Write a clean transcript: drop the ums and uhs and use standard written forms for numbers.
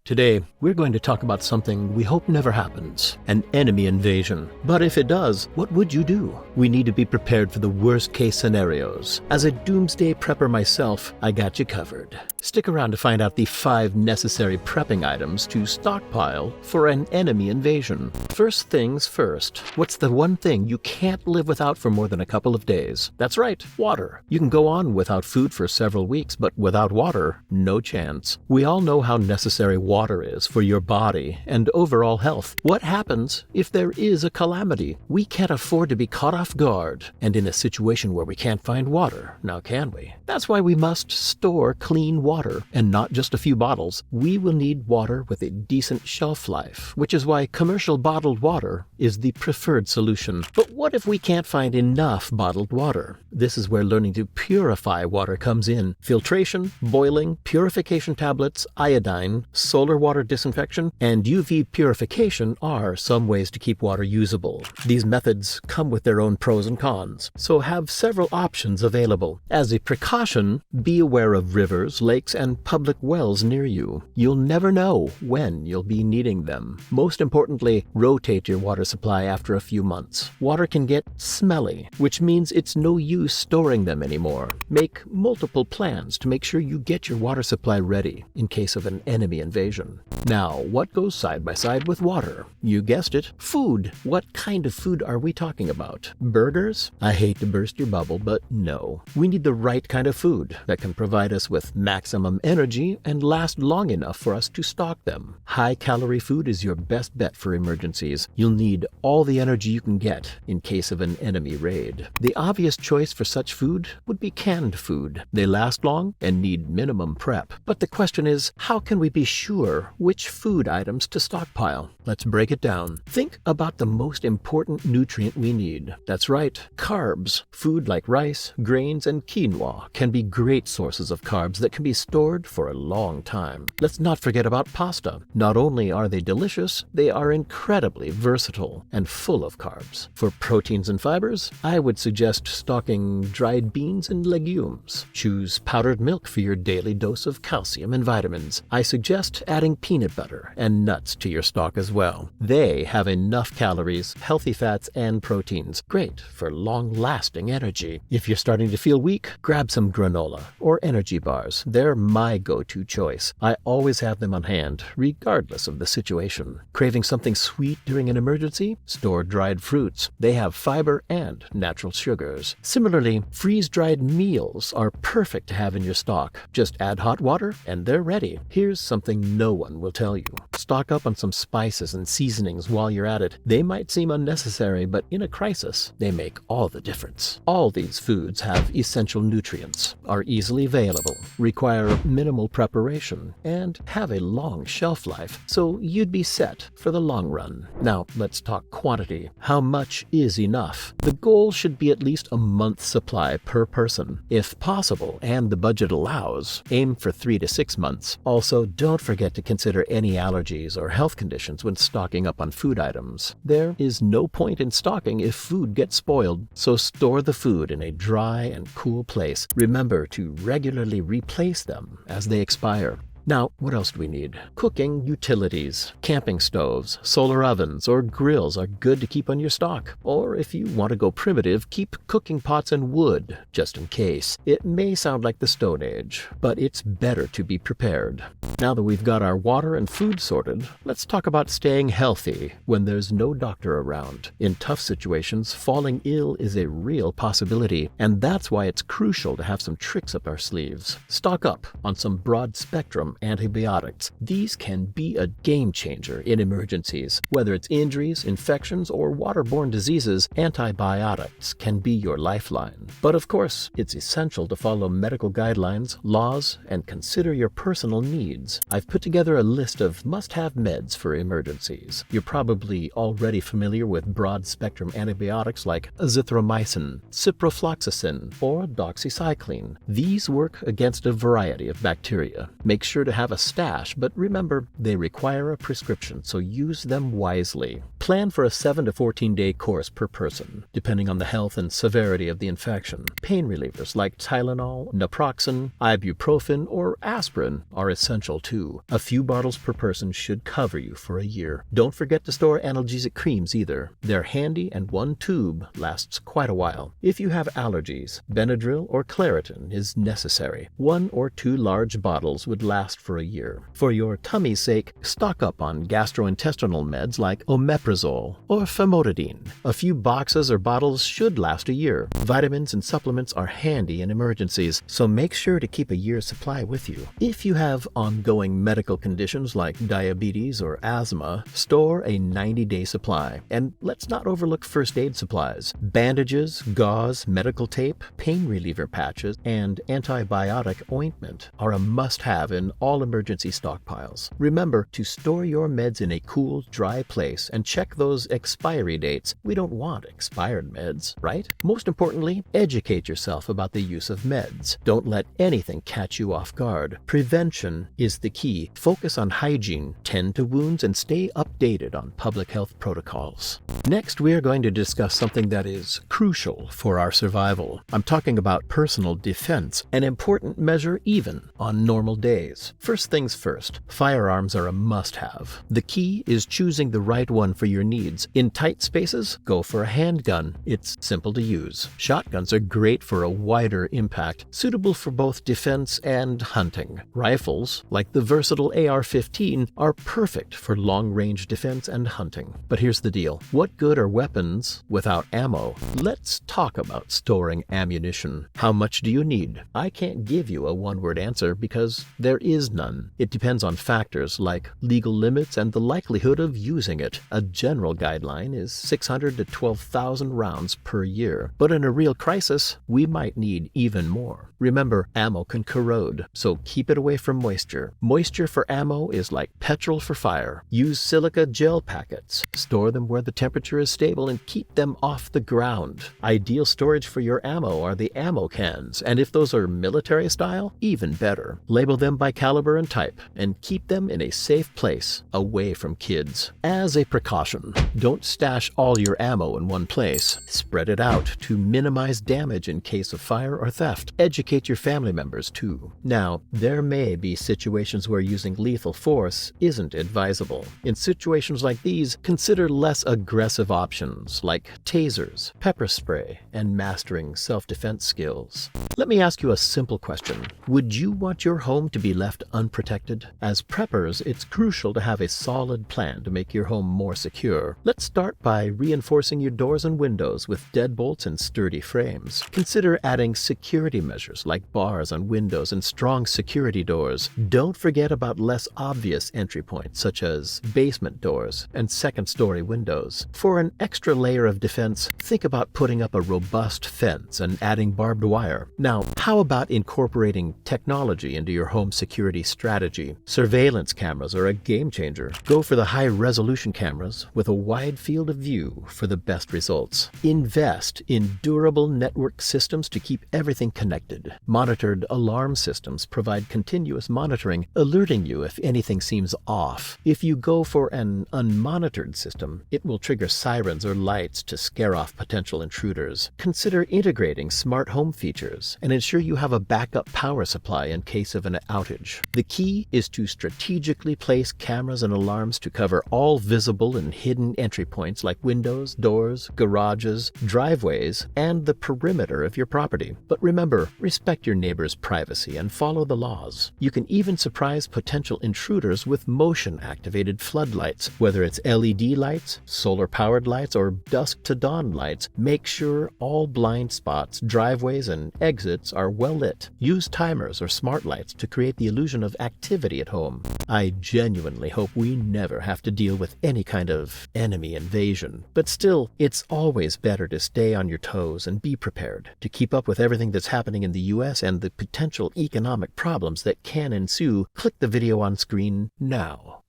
Today, we're going to talk about something we hope never happens, an enemy invasion. But if it does, what would you do? We need to be prepared for the worst case scenarios. As a doomsday prepper myself, I got you covered. Stick around to find out the 5 necessary prepping items to stockpile for an enemy invasion. First things first, what's the one thing you can't live without for more than a couple of days? That's right, water. You can go on without food for several weeks, but without water, no chance. We all know how necessary water is for your body and overall health. What happens if there is a calamity? We can't afford to be caught off guard and in a situation where we can't find water, now can we? That's why we must store clean water, and not just a few bottles. We will need water with a decent shelf life, which is why commercial bottled water is the preferred solution. But what if we can't find enough bottled water? This is where learning to purify water comes in. Filtration, boiling, purification tablets, iodine, solar water disinfection, and UV purification are some ways to keep water usable. These methods come with their own pros and cons, so have several options available. As a precaution, be aware of rivers, lakes, and public wells near you. You'll never know when you'll be needing them. Most importantly, rotate your water supply after a few months. Water can get smelly, which means it's no use storing them anymore. Make multiple plans to make sure you get your water supply ready in case of an enemy invasion. Now, what goes side by side with water? You guessed it, food. What kind of food are we talking about? Burgers? I hate to burst your bubble, but no. We need the right kind of food that can provide us with maximum energy and last long enough for us to stock them. High-calorie food is your best bet for emergencies. You'll need all the energy you can get in case of an enemy raid. The obvious choice for such food would be canned food. They last long and need minimum prep. But the question is, how can we be sure which food items to stockpile? Let's break it down. Think about the most important nutrient we need. That's right, carbs. Food like rice, grains, and quinoa can be great sources of carbs that can be stored for a long time. Let's not forget about pasta. Not only are they delicious, they are incredibly versatile and full of carbs. For proteins and fibers, I would suggest stocking dried beans and legumes. Choose powdered milk for your daily dose of calcium and vitamins. I suggest adding peanut butter and nuts to your stock as well. They have enough calories, healthy fats, and proteins. Great for long-lasting energy. If you're starting to feel weak, grab some granola or energy bars. They're my go-to choice. I always have them on hand, regardless of the situation. Craving something sweet during an emergency? Store dried fruits. They have fiber and natural sugars. Similarly, freeze-dried meals are perfect to have in your stock. Just add hot water and they're ready. Here's something no one will tell you. Stock up on some spices and seasonings while you're at it. They might seem unnecessary, but in a crisis, they make all the difference. All these foods have essential nutrients, are easily available, require minimal preparation, and have a long shelf life, so you'd be set for the long run. Now, let's talk quantity. How much is enough? The goal should be at least a month's supply per person. If possible, and the budget allows, aim for 3 to 6 months. Also, don't forget to consider any allergies or health conditions when stocking up on food items. There is no point in stocking if food gets spoiled, so store the food in a dry and cool place. Remember to regularly replace them as they expire. Now, what else do we need? Cooking utilities. Camping stoves, solar ovens, or grills are good to keep on your stock. Or if you want to go primitive, keep cooking pots and wood, just in case. It may sound like the Stone Age, but it's better to be prepared. Now that we've got our water and food sorted, let's talk about staying healthy when there's no doctor around. In tough situations, falling ill is a real possibility, and that's why it's crucial to have some tricks up our sleeves. Stock up on some broad-spectrum antibiotics. These can be a game changer in emergencies. Whether it's injuries, infections, or waterborne diseases, antibiotics can be your lifeline. But of course, it's essential to follow medical guidelines, laws, and consider your personal needs. I've put together a list of must-have meds for emergencies. You're probably already familiar with broad-spectrum antibiotics like azithromycin, ciprofloxacin, or doxycycline. These work against a variety of bacteria. Make sure to have a stash, but remember, they require a prescription, so use them wisely. Plan for a 7 to 14 day course per person, depending on the health and severity of the infection. Pain relievers like Tylenol, naproxen, ibuprofen, or aspirin are essential too. A few bottles per person should cover you for a year. Don't forget to store analgesic creams either. They're handy and one tube lasts quite a while. If you have allergies, Benadryl or Claritin is necessary. 1 or 2 large bottles would last for a year. For your tummy's sake, stock up on gastrointestinal meds like omeprazole or famotidine. A few boxes or bottles should last a year. Vitamins and supplements are handy in emergencies, so make sure to keep a year's supply with you. If you have ongoing medical conditions like diabetes or asthma, store a 90-day supply. And let's not overlook first aid supplies. Bandages, gauze, medical tape, pain reliever patches, and antibiotic ointment are a must-have in all emergency stockpiles. Remember to store your meds in a cool, dry place and check those expiry dates. We don't want expired meds, right? Most importantly, educate yourself about the use of meds. Don't let anything catch you off guard. Prevention is the key. Focus on hygiene, tend to wounds, and stay updated on public health protocols. Next, we are going to discuss something that is crucial for our survival. I'm talking about personal defense, an important measure even on normal days. First things first, firearms are a must-have. The key is choosing the right one for your needs. In tight spaces, go for a handgun. It's simple to use. Shotguns are great for a wider impact, suitable for both defense and hunting. Rifles, like the versatile AR-15, are perfect for long-range defense and hunting. But here's the deal. What good are weapons without ammo? Let's talk about storing ammunition. How much do you need? I can't give you a one-word answer because there is none. It depends on factors like legal limits and the likelihood of using it. A general guideline is 600 to 12,000 rounds per year. But in a real crisis, we might need even more. Remember, ammo can corrode, so keep it away from moisture. Moisture for ammo is like petrol for fire. Use silica gel packets. Store them where the temperature is stable and keep them off the ground. Ideal storage for your ammo are the ammo cans, and if those are military style, even better. Label them by caliber and type, and keep them in a safe place, away from kids. As a precaution, don't stash all your ammo in one place. Spread it out to minimize damage in case of fire or theft. Educate your family members too. Now, there may be situations where using lethal force isn't advisable. In situations like these, consider less aggressive options like tasers, pepper spray, and mastering self-defense skills. Let me ask you a simple question. Would you want your home to be left unprotected? As preppers, it's crucial to have a solid plan to make your home more secure. Let's start by reinforcing your doors and windows with deadbolts and sturdy frames. Consider adding security measures like bars on windows and strong security doors. Don't forget about less obvious entry points such as basement doors and second-story windows. For an extra layer of defense, think about putting up a robust fence and adding barbed wire. Now, how about incorporating technology into your home security strategy? Surveillance cameras are a game changer. Go for the high-resolution cameras with a wide field of view for the best results. Invest in durable network systems to keep everything connected. Monitored alarm systems provide continuous monitoring, alerting you if anything seems off. If you go for an unmonitored system, it will trigger sirens or lights to scare off potential intruders. Consider integrating smart home features and ensure you have a backup power supply in case of an outage. The key is to strategically place cameras and alarms to cover all visible and hidden entry points like windows, doors, garages, driveways, and the perimeter of your property. But remember, respect your neighbor's privacy and follow the laws. You can even surprise potential intruders with motion-activated floodlights. Whether it's LED lights, solar-powered lights, or dusk-to-dawn lights, make sure all blind spots, driveways, and exits are well lit. Use timers or smart lights to create the illusion of activity at home. I genuinely hope we never have to deal with any kind of enemy invasion. But still, it's always better to stay on your toes and be prepared. To keep up with everything that's happening in the US and the potential economic problems that can ensue, click the video on screen now.